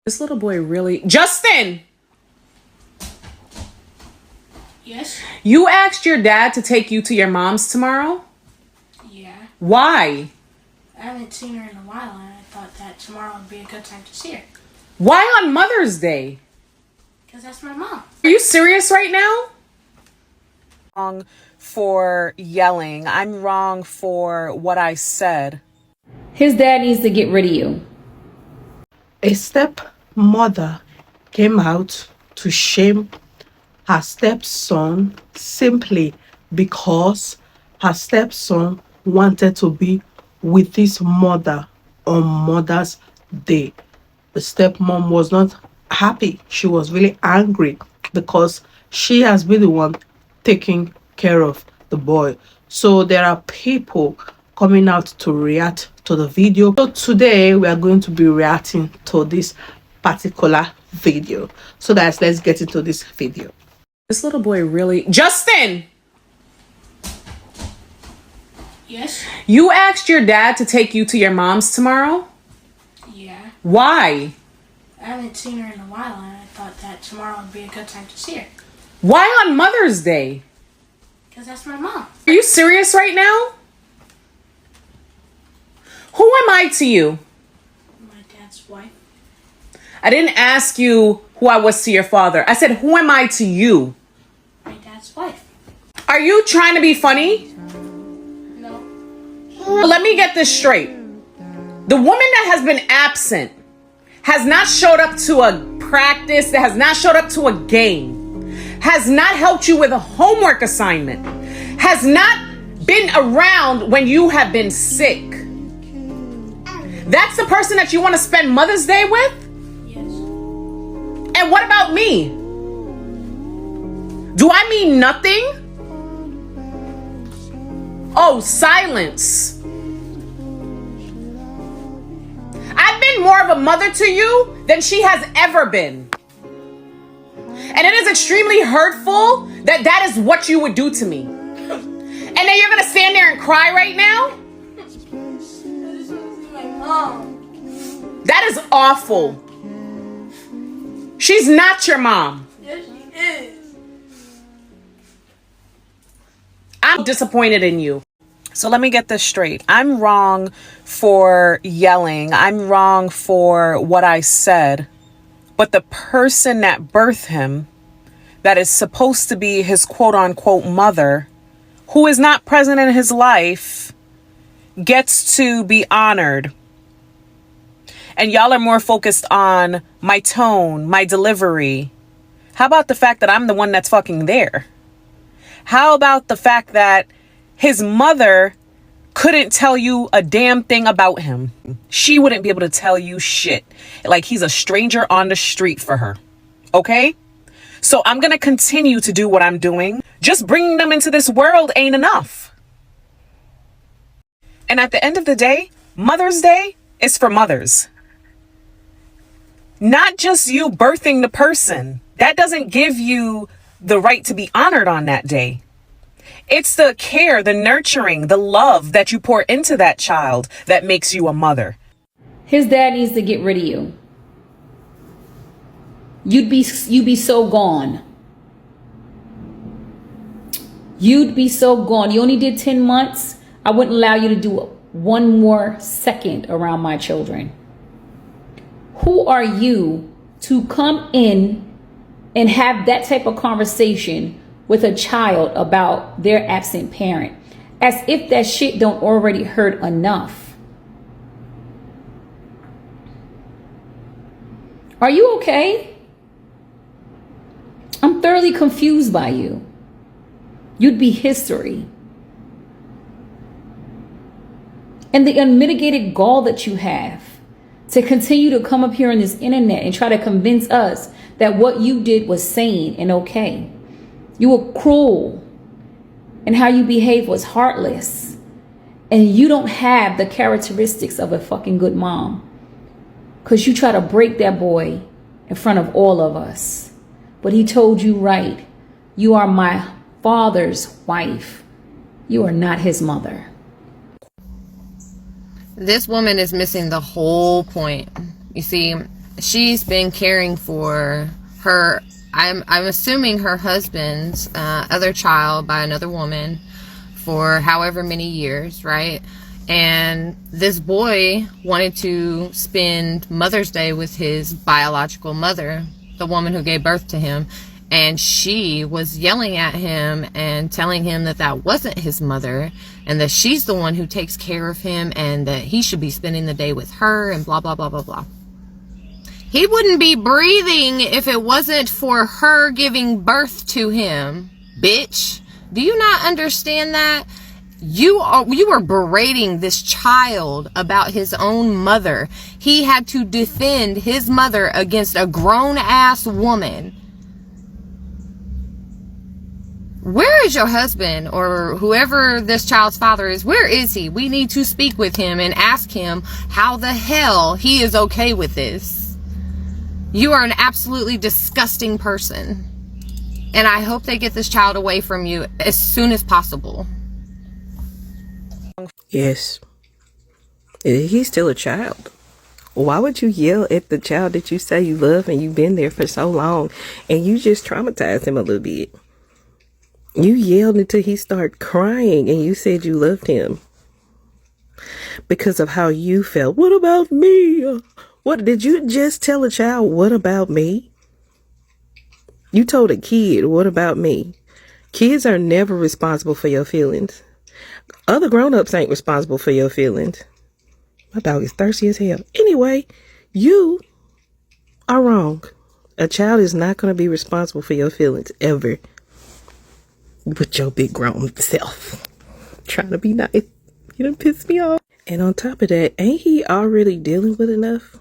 This little boy really... Justin! Yes? You asked your dad to take you to your mom's tomorrow? Yeah. Why? I haven't seen her in a while, and I thought that tomorrow would be a good time to see her. Why on Mother's Day? Because that's my mom. Are you serious right now? Wrong for yelling. I'm wrong for what I said. His dad needs to get rid of you. A stepmother came out to shame her stepson simply because her stepson wanted to be with his mother on Mother's Day. The stepmom was not happy. She was really angry because she has been the one taking care of the boy. So there are people coming out to react to the video. So today we are going to be reacting to this particular video. So guys, let's get into this video. This little boy really... Justin! Yes? You asked your dad to take you to your mom's tomorrow? Yeah. Why? I haven't seen her in a while, and I thought that tomorrow would be a good time to see her. Why on Mother's Day? Because that's my mom. Are you serious right now? Who am I to you? My dad's wife. I didn't ask you who I was to your father. I said, who am I to you? My dad's wife. Are you trying to be funny? No. Let me get this straight. The woman that has been absent has not showed up to a practice, that has not showed up to a game, has not helped you with a homework assignment, has not been around when you have been sick. That's the person that you want to spend Mother's Day with? Yes. And what about me? Do I mean nothing? Oh, silence. I've been more of a mother to you than she has ever been. And it is extremely hurtful that that is what you would do to me. And then you're going to stand there and cry right now? I just want to see my mom. That is awful. She's not your mom. Yes, she is. I'm disappointed in you. So let me get this straight. I'm wrong for yelling. I'm wrong for what I said. But the person that birthed him, that is supposed to be his quote unquote mother, who is not present in his life, gets to be honored. And y'all are more focused on my tone, my delivery. How about the fact that I'm the one that's fucking there? How about the fact that his mother couldn't tell you a damn thing about him? She wouldn't be able to tell you shit. Like he's a stranger on the street for her. Okay? So I'm going to continue to do what I'm doing. Just bringing them into this world ain't enough. And at the end of the day, Mother's Day is for mothers. Not just you birthing the person. That doesn't give you the right to be honored on that day. It's the care, the nurturing, the love that you pour into that child that makes you a mother. His dad needs to get rid of you. You'd be so gone. You'd be so gone. You only did 10 months. I wouldn't allow you to do one more second around my children. Who are you to come in and have that type of conversation with a child about their absent parent, as if that shit don't already hurt enough? Are you okay? I'm thoroughly confused by you. You'd be history. And the unmitigated gall that you have to continue to come up here on this internet and try to convince us that what you did was sane and okay. You were cruel, and how you behaved was heartless. And you don't have the characteristics of a fucking good mom, because you try to break that boy in front of all of us. But he told you right. You are my father's wife. You are not his mother. This woman is missing the whole point. You see, she's been caring for her, I'm assuming her husband's other child by another woman for however many years, right? And this boy wanted to spend Mother's Day with his biological mother, the woman who gave birth to him. And she was yelling at him and telling him that that wasn't his mother and that she's the one who takes care of him and that he should be spending the day with her and blah, blah, blah, blah, blah. He wouldn't be breathing if it wasn't for her giving birth to him, bitch. Do you not understand that? You are berating this child about his own mother. He had to defend his mother against a grown-ass woman. Where is your husband or whoever this child's father is? Where is he? We need to speak with him and ask him how the hell he is okay with this. You are an absolutely disgusting person. And I hope they get this child away from you as soon as possible. Yes. He's still a child. Why would you yell at the child that you say you love and you've been there for so long and you just traumatized him a little bit? You yelled until he started crying and you said you loved him because of how you felt. What about me? What did you just tell a child? What about me? You told a kid, what about me? Kids are never responsible for your feelings. Other grown-ups ain't responsible for your feelings. My dog is thirsty as hell. Anyway, you are wrong. A child is not going to be responsible for your feelings ever. With your big grown self. Trying to be nice. You done piss me off. And on top of that, ain't he already dealing with enough?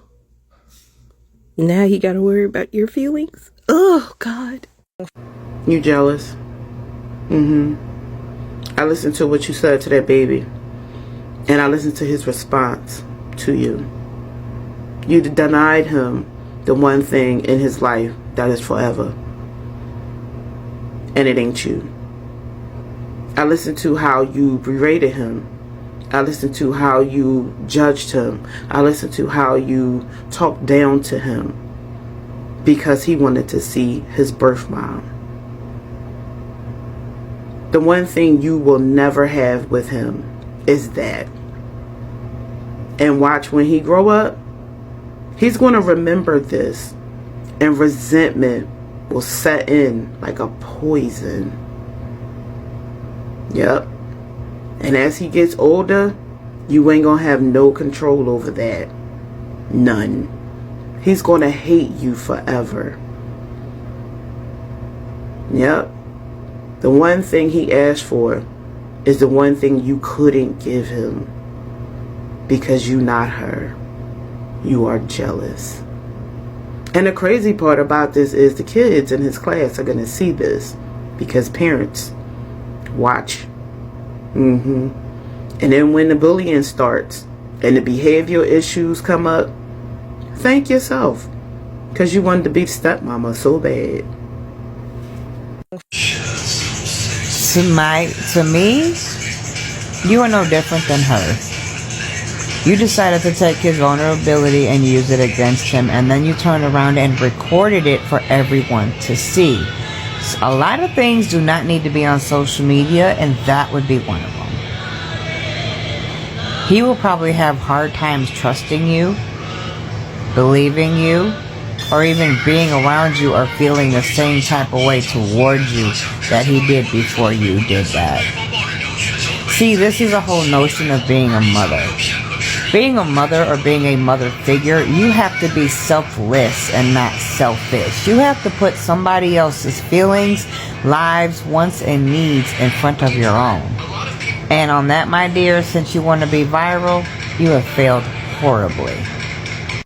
Now he got to worry about your feelings? Oh, God. You jealous? I listened to what you said to that baby. And I listened to his response to you. You denied him the one thing in his life that is forever. And it ain't you. I listened to how you berated him. I listened to how you judged him. I listened to how you talked down to him because he wanted to see his birth mom. The one thing you will never have with him is that. And watch when he grow up, he's going to remember this and resentment will set in like a poison. Yep. And as he gets older, you ain't gonna have no control over that. None. He's gonna hate you forever. Yep. The one thing he asked for is the one thing you couldn't give him. Because you not her. You are jealous. And the crazy part about this is the kids in his class are gonna see this. Because parents watch. And then when the bullying starts and the behavioral issues come up, thank yourself. Because you wanted to be stepmama so bad. To me, you are no different than her. You decided to take his vulnerability and use it against him, and then you turned around and recorded it for everyone to see. A lot of things do not need to be on social media, and that would be one of them. He will probably have hard times trusting you, believing you, or even being around you or feeling the same type of way towards you that he did before you did that. See, this is a whole notion of being a mother. Being a mother or being a mother figure, you have to be selfless and not selfish. You have to put somebody else's feelings, lives, wants, and needs in front of your own. And on that, my dear, since you want to be viral, you have failed horribly.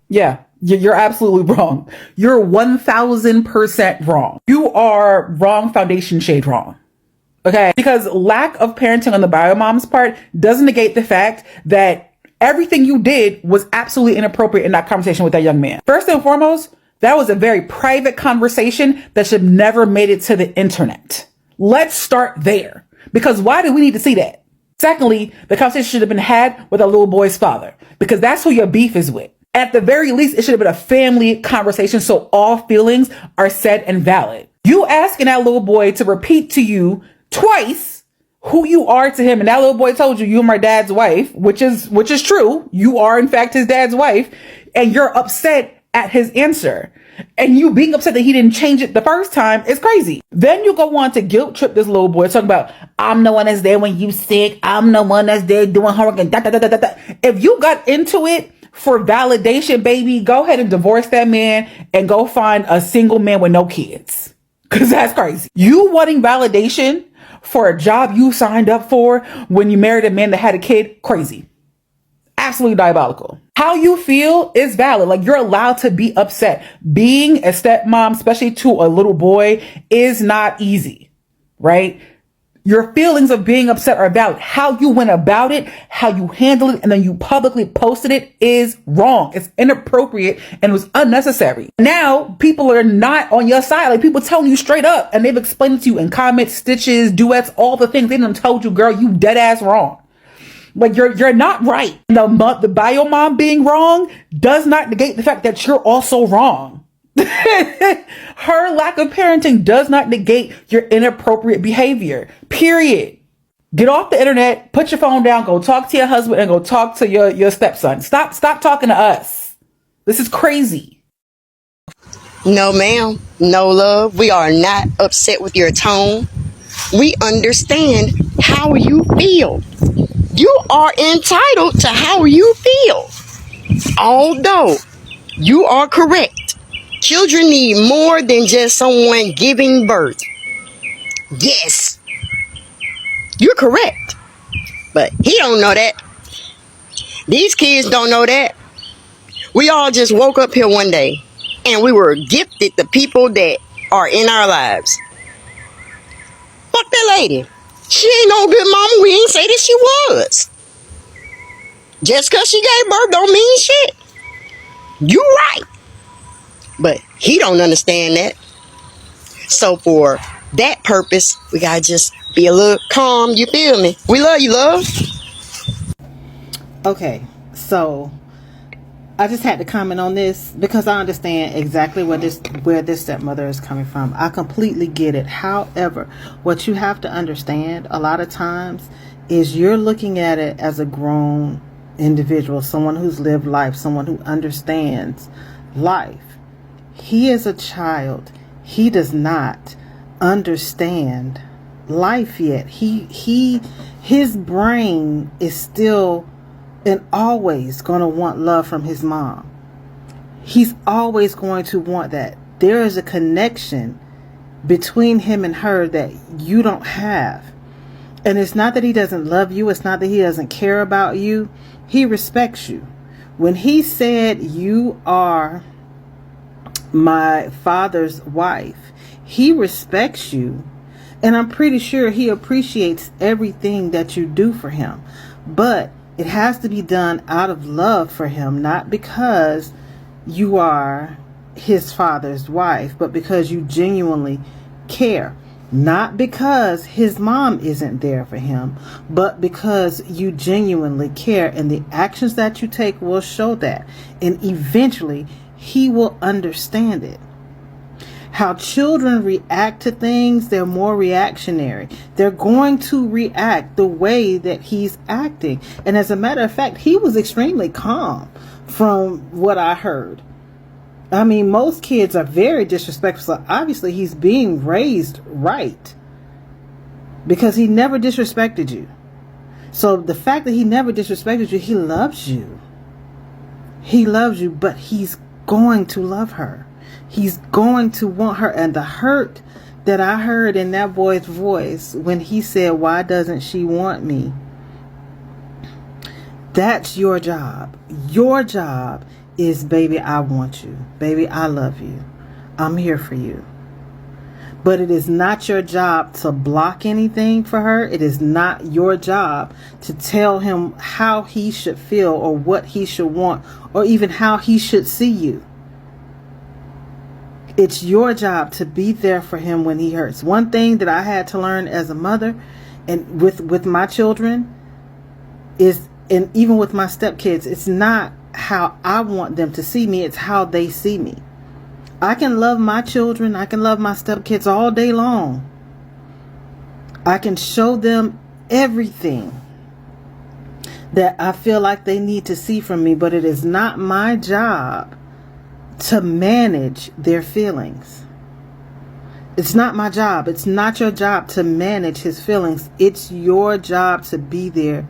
Yeah, you're absolutely wrong. You're 1000% wrong. You are wrong, foundation shade wrong. Okay? Because lack of parenting on the bio mom's part doesn't negate the fact that everything you did was absolutely inappropriate in that conversation with that young man. First and foremost, that was a very private conversation that should have never made it to the internet. Let's start there. Because why do we need to see that? Secondly, the conversation should have been had with a little boy's father, because that's who your beef is with. At the very least, it should have been a family conversation so all feelings are said and valid. You asking that little boy to repeat to you twice who you are to him, and that little boy told you you're my dad's wife, which is true. You are in fact his dad's wife, and you're upset at his answer. And you being upset that he didn't change it the first time is crazy. Then you go on to guilt trip this little boy, talking about, I'm the one that's there when you sick. I'm the one that's there doing homework and da da da da da. If you got into it for validation, baby, go ahead and divorce that man and go find a single man with no kids. Cause that's crazy. You wanting validation for a job you signed up for when you married a man that had a kid, crazy. Absolutely diabolical. How you feel is valid. Like, you're allowed to be upset. Being a stepmom, especially to a little boy, is not easy, right? Your feelings of being upset are valid. How you went about it, how you handled it, and then you publicly posted it is wrong. It's inappropriate and it was unnecessary. Now, people are not on your side. Like, people telling you straight up, and they've explained it to you in comments, stitches, duets, all the things. They done told you, girl, you dead ass wrong. Like, you're not right. The bio mom being wrong does not negate the fact that you're also wrong. Her lack of parenting does not negate your inappropriate behavior. Period. Get off the internet, put your phone down, go talk to your husband, and go talk to your stepson. Stop talking to us. This is crazy. No, ma'am. No, love. We are not upset with your tone. We understand how you feel. You are entitled to how you feel. Although you are correct, children need more than just someone giving birth. Yes, you're correct. But he don't know that. These kids don't know that. We all just woke up here one day and we were gifted the people that are in our lives. Fuck that lady. She ain't no good mama. We ain't say that she was. Just because she gave birth don't mean shit. You right. But he don't understand that. So for that purpose, we gotta just be a little calm. You feel me? We love you, love. Okay, so I just had to comment on this because I understand exactly where this stepmother is coming from. I completely get it. However, what you have to understand a lot of times is you're looking at it as a grown individual, someone who's lived life, someone who understands life. He is a child. He does not understand life yet. His brain is still and always going to want love from his mom. He's always going to want that. There is a connection between him and her that you don't have. And it's not that he doesn't love you. It's not that he doesn't care about you. He respects you. When he said, you are my father's wife, he respects you. And I'm pretty sure he appreciates everything that you do for him. But it has to be done out of love for him, not because you are his father's wife, but because you genuinely care. Not because his mom isn't there for him, but because you genuinely care. And the actions that you take will show that. And eventually, he will understand it. How children react to things, they're more reactionary. They're going to react the way that he's acting. And as a matter of fact, he was extremely calm from what I heard. I mean, most kids are very disrespectful. So obviously he's being raised right because he never disrespected you. So the fact that he never disrespected you, he loves you. He loves you, but he's going to love her. He's going to want her. And the hurt that I heard in that boy's voice when he said, why doesn't she want me? That's your job. Your job is, baby, I want you. Baby, I love you. I'm here for you. But it is not your job to block anything for her. It is not your job to tell him how he should feel or what he should want or even how he should see you. It's your job to be there for him when he hurts. One thing that I had to learn as a mother and with my children is, and even with my stepkids, it's not how I want them to see me. It's how they see me. I can love my children. I can love my stepkids all day long. I can show them everything that I feel like they need to see from me, but it is not my job to manage their feelings. It's not my job. It's not your job to manage his feelings. It's your job to be there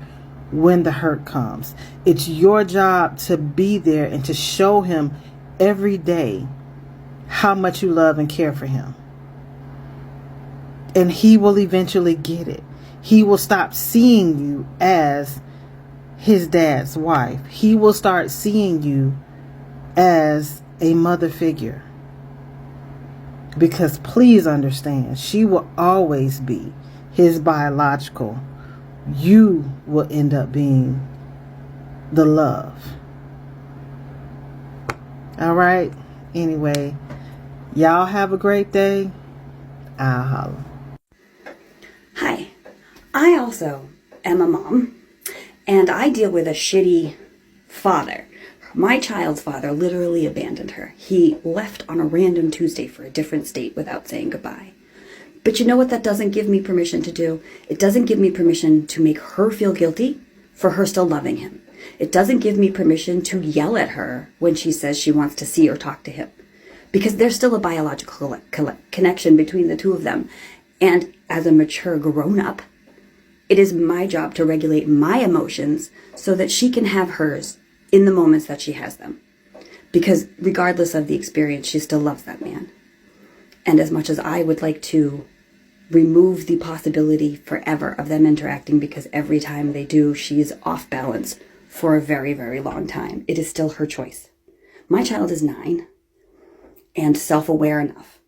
when the hurt comes. It's your job to be there and to show him every day how much you love and care for him. And he will eventually get it. He will stop seeing you as his dad's wife. He will start seeing you as a mother figure. Because please understand, she will always be his biological. You will end up being the love. All right. Anyway, y'all have a great day. I'll holler. Hi, I also am a mom, and I deal with a shitty father. My child's father literally abandoned her. He left on a random Tuesday for a different state without saying goodbye. But you know what that doesn't give me permission to do? It doesn't give me permission to make her feel guilty for her still loving him. It doesn't give me permission to yell at her when she says she wants to see or talk to him. Because there's still a biological connection between the two of them. And as a mature grown-up, it is my job to regulate my emotions so that she can have hers in the moments that she has them. Because regardless of the experience, she still loves that man. And as much as I would like to remove the possibility forever of them interacting, because every time they do, she's off balance for a very, very long time, it is still her choice. My child is 9 and self-aware enough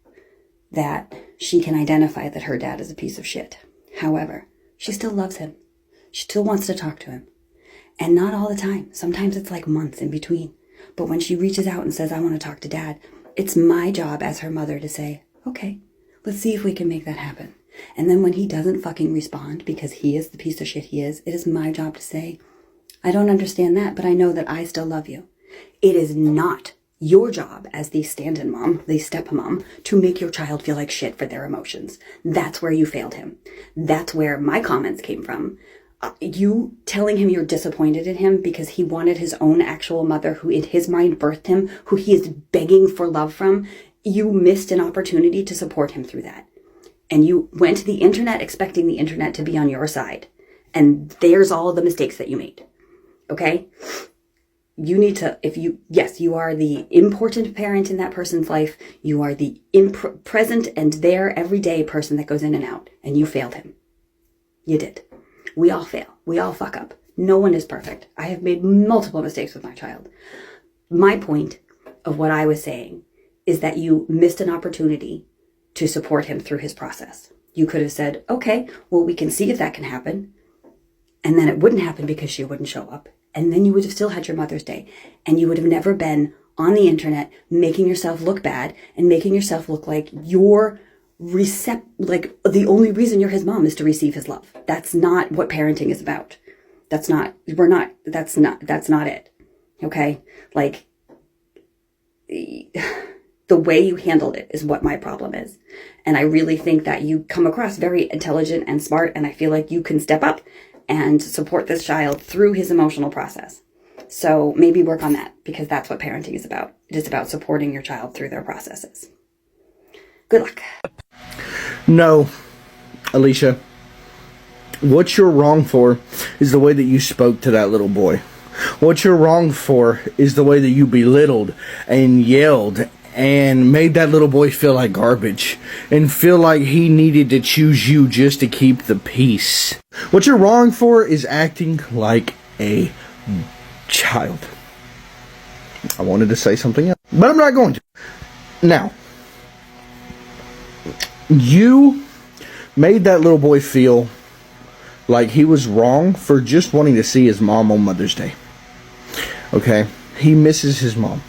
that she can identify that her dad is a piece of shit. However, she still loves him. She still wants to talk to him. And not all the time. Sometimes it's like months in between. But when she reaches out and says, I want to talk to dad, it's my job as her mother to say, okay, let's see if we can make that happen. And then when he doesn't fucking respond because he is the piece of shit he is, it is my job to say, I don't understand that, but I know that I still love you. It is not your job as the stand-in mom, the stepmom, to make your child feel like shit for their emotions. That's where you failed him. That's where my comments came from. You telling him you're disappointed in him because he wanted his own actual mother who in his mind birthed him, who he is begging for love from, you missed an opportunity to support him through that. And you went to the internet expecting the internet to be on your side. And there's all of the mistakes that you made. Okay? You need to, yes, you are the important parent in that person's life. You are the present and there everyday person that goes in and out. And you failed him. You did. We all fail. We all fuck up. No one is perfect. I have made multiple mistakes with my child. My point of what I was saying is that you missed an opportunity to support him through his process. You could have said, okay, well, we can see if that can happen. And then it wouldn't happen because she wouldn't show up. And then you would have still had your Mother's Day. And you would have never been on the internet making yourself look bad and making yourself look like you're like the only reason you're his mom is to receive his love. That's not what parenting is about. That's not it. Okay? Like, the way you handled it is what my problem is. And I really think that you come across very intelligent and smart, and I feel like you can step up and support this child through his emotional process. So maybe work on that, because that's what parenting is about. It is about supporting your child through their processes. Good luck. No, Alicia. What you're wrong for is the way that you spoke to that little boy. What you're wrong for is the way that you belittled and yelled and made that little boy feel like garbage and feel like he needed to choose you just to keep the peace. What you're wrong for is acting like a child. I wanted to say something else, but I'm not going to. Now, you made that little boy feel like he was wrong for just wanting to see his mom on Mother's Day. Okay? He misses his mom.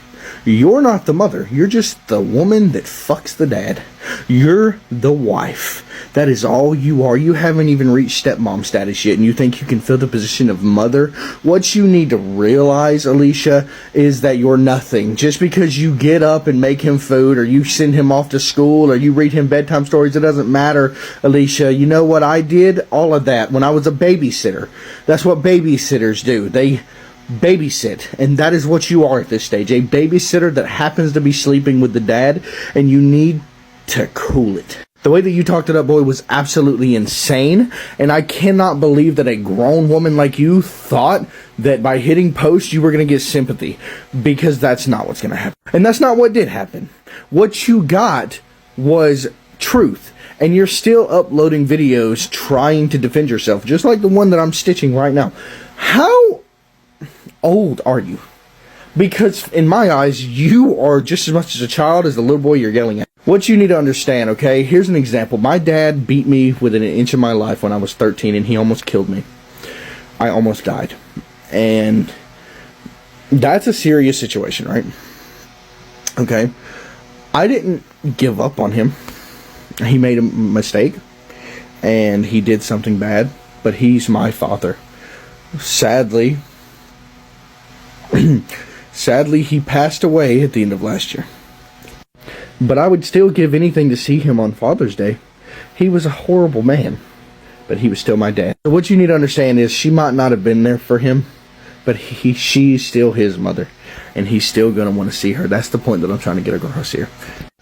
You're not the mother. You're just the woman that fucks the dad. You're the wife. That is all you are. You haven't even reached stepmom status yet, and you think you can fill the position of mother? What you need to realize, Alicia, is that you're nothing. Just because you get up and make him food, or you send him off to school, or you read him bedtime stories, it doesn't matter, Alicia. You know what I did? All of that when I was a babysitter. That's what babysitters do. They babysit, and that is what you are at this stage, a babysitter that happens to be sleeping with the dad, and you need to cool it. The way that you talked to that boy was absolutely insane, and I cannot believe that a grown woman like you thought that by hitting post you were going to get sympathy, because that's not what's going to happen. And that's not what did happen. What you got was truth, and you're still uploading videos trying to defend yourself, just like the one that I'm stitching right now. How old are you? Because in my eyes, you are just as much as a child as the little boy you're yelling at. What you need to understand, okay? Here's an example. My dad beat me within an inch of my life when I was 13, and he almost killed me. I almost died. And that's a serious situation, right? Okay. I didn't give up on him. He made a mistake, and he did something bad, but he's my father. Sadly, he passed away at the end of last year. But I would still give anything to see him on Father's Day. He was a horrible man, but he was still my dad. So what you need to understand is she might not have been there for him, but she's still his mother, and he's still going to want to see her. That's the point that I'm trying to get across here.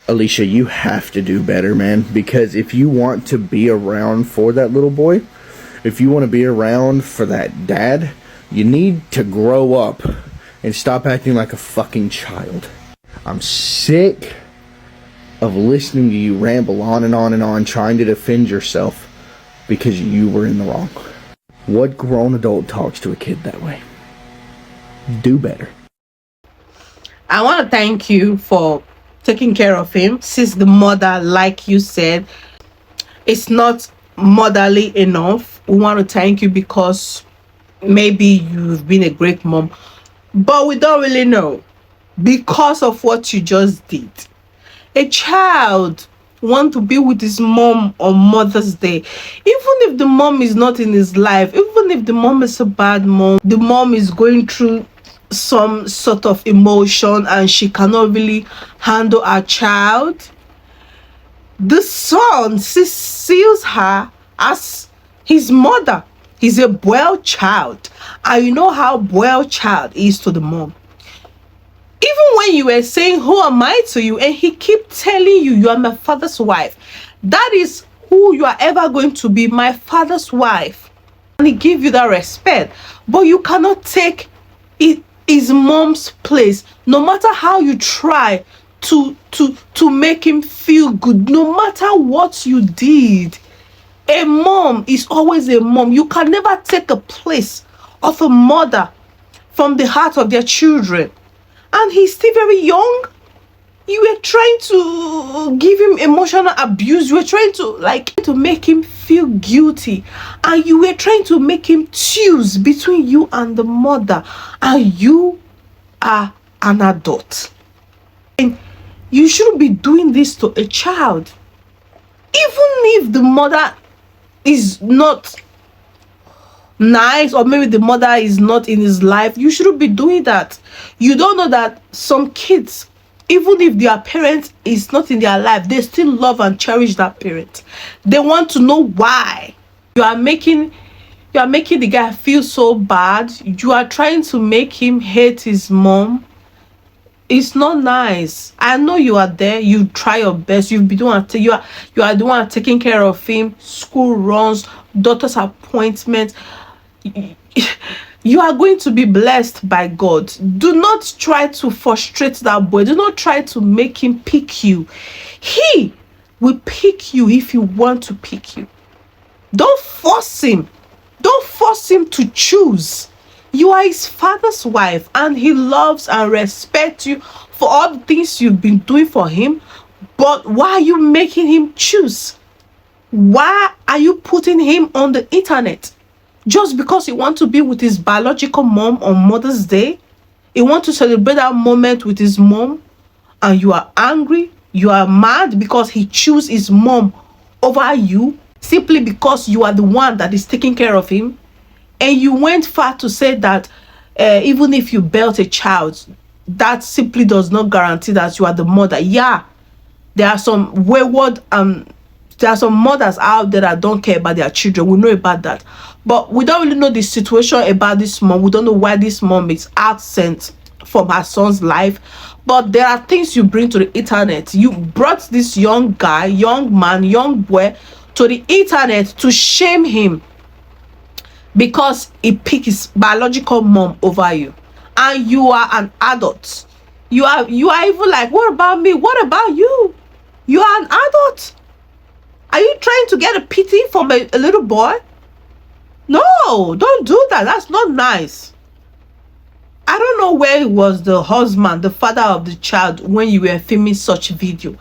Alicia, you have to do better, man, because if you want to be around for that little boy, if you want to be around for that dad, you need to grow up and stop acting like a fucking child. I'm sick of listening to you ramble on and on and on trying to defend yourself because you were in the wrong. What grown adult talks to a kid that way? Do better. I want to thank you for taking care of him. Since the mother, like you said, it's not motherly enough. We want to thank you because maybe you've been a great mom, but we don't really know because of what you just did. A child want to be with his mom on Mother's Day, even if the mom is not in his life, even if the mom is a bad mom, the mom is going through some sort of emotion and she cannot really handle her child. The son sees her as his mother. He's a boiled child, and you know how boiled child is to the mom. Even when you were saying, who am I to you? And he keep telling you, you are my father's wife. That is who you are ever going to be, my father's wife. And he give you that respect. But you cannot take his mom's place. No matter how you try to make him feel good, no matter what you did, a mom is always a mom. You can never take a place of a mother from the heart of their children. And he's still very young. You were trying to give him emotional abuse. You were trying to make him feel guilty. And you were trying to make him choose between you and the mother. And you are an adult. And you shouldn't be doing this to a child. Even if the mother is not nice, or maybe the mother is not in his life, you shouldn't be doing that. You don't know that some kids, even if their parent is not in their life, they still love and cherish that parent. They want to know why. You are making the guy feel so bad. You are trying to make him hate his mom. It's not nice. I know you are there. You try your best. You've been doing. You are the one taking care of him. School runs, doctor's appointments. You are going to be blessed by God. Do not try to frustrate that boy. Do not try to make him pick you. He will pick you if you want to pick you. Don't force him. Don't force him to choose. You are his father's wife, and he loves and respects you for all the things you've been doing for him. But why are you making him choose? Why are you putting him on the internet? Just because he wants to be with his biological mom on Mother's Day? He wants to celebrate that moment with his mom, and you are angry, you are mad because he chose his mom over you, simply because you are the one that is taking care of him. And you went far to say that even if you belt a child, that simply does not guarantee that you are the mother. Yeah, there are some wayward there are some mothers out there that don't care about their children. We know about that, but we don't really know the situation about this mom. We don't know why this mom is absent from her son's life. But there are things you bring to the internet. You brought this young guy, young man, young boy to the internet to shame him because he picked his biological mom over you, and you are an adult. You are even like, what about me? What about you? You are an adult. Are you trying to get a pity from a little boy? No, don't do that. That's not nice. I don't know where was the husband, the father of the child, when you were filming such video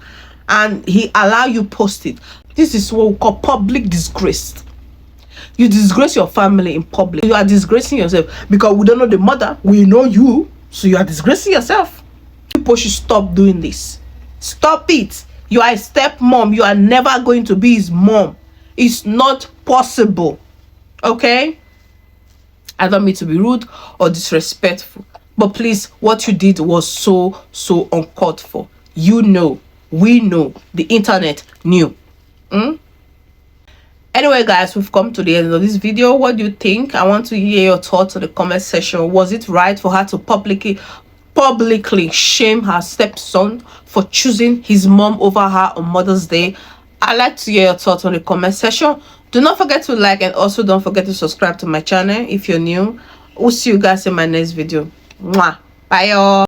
and he allowed you post it. This is what we call public disgrace. You disgrace your family in public. You are disgracing yourself because we don't know the mother. We know you. So you are disgracing yourself. People should stop doing this. Stop it. You are a stepmom. You are never going to be his mom. It's not possible. Okay? I don't mean to be rude or disrespectful. But please, what you did was so uncalled for. You know. We know. The internet knew. Anyway, guys, we've come to the end of this video. What do you think? I want to hear your thoughts in the comment section. Was it right for her to publicly shame her stepson for choosing his mom over her on Mother's Day? I'd like to hear your thoughts on the comment section. Do not forget to like, and also don't forget to subscribe to my channel if you're new. We'll see you guys in my next video. Mwah. Bye, y'all.